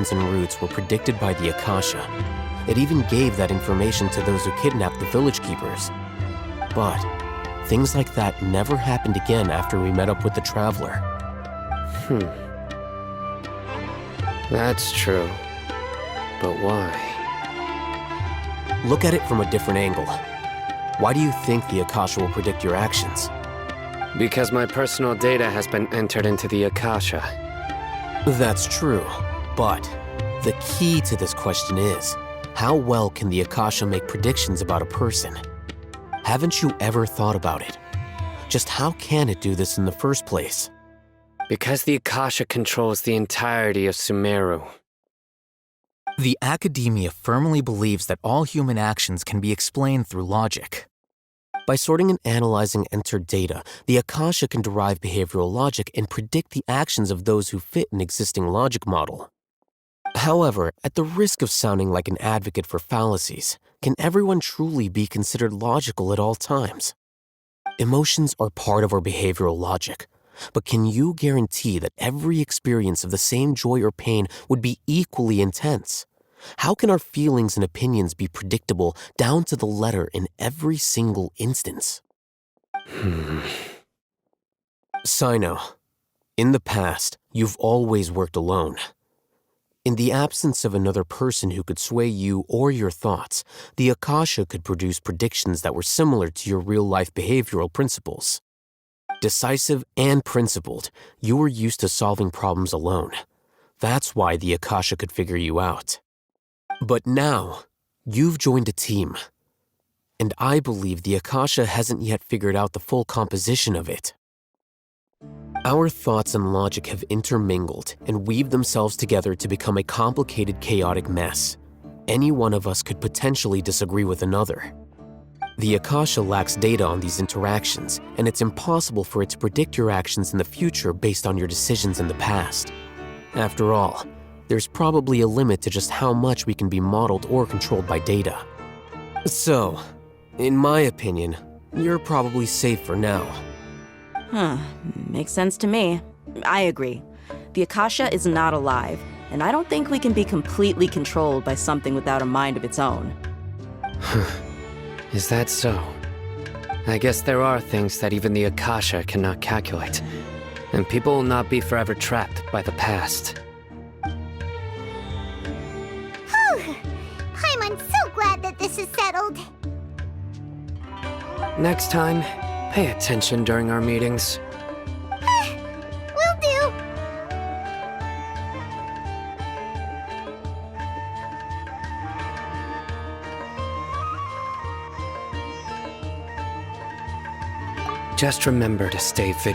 actions and routes were predicted by the Akasha. It even gave that information to those who kidnapped the village keepers. But things like that never happened again after we met up with the Traveler. That's true. But why? Look at it from a different angle. Why do you think the Akasha will predict your actions? Because my personal data has been entered into the Akasha. That's true, but the key to this question is, how well can the Akasha make predictions about a person? Haven't you ever thought about it? Just how can it do this in the first place? Because the Akasha controls the entirety of Sumeru. The academia firmly believes that all human actions can be explained through logic. By sorting and analyzing entered data, the Akasha can derive behavioral logic and predict the actions of those who fit an existing logic model. However, at the risk of sounding like an advocate for fallacies, can everyone truly be considered logical at all times? Emotions are part of our behavioral logic, but can you guarantee that every experience of the same joy or pain would be equally intense? How can our feelings and opinions be predictable down to the letter in every single instance? Sino, in the past, you've always worked alone. In the absence of another person who could sway you or your thoughts, the Akasha could produce predictions that were similar to your real-life behavioral principles. Decisive and principled, you were used to solving problems alone. That's why the Akasha could figure you out. But now, you've joined a team. And I believe the Akasha hasn't yet figured out the full composition of it. Our thoughts and logic have intermingled and weaved themselves together to become a complicated, chaotic mess. Any one of us could potentially disagree with another. The Akasha lacks data on these interactions, and it's impossible for it to predict your actions in the future based on your decisions in the past. After all, there's probably a limit to just how much we can be modeled or controlled by data. So, in my opinion, you're probably safe for now. Makes sense to me. I agree. The Akasha is not alive, and I don't think we can be completely controlled by something without a mind of its own. Is that so? I guess there are things that even the Akasha cannot calculate, and people will not be forever trapped by the past. I'm so glad that this is settled. Next time, pay attention during our meetings. Will do. Just remember to stay vigilant.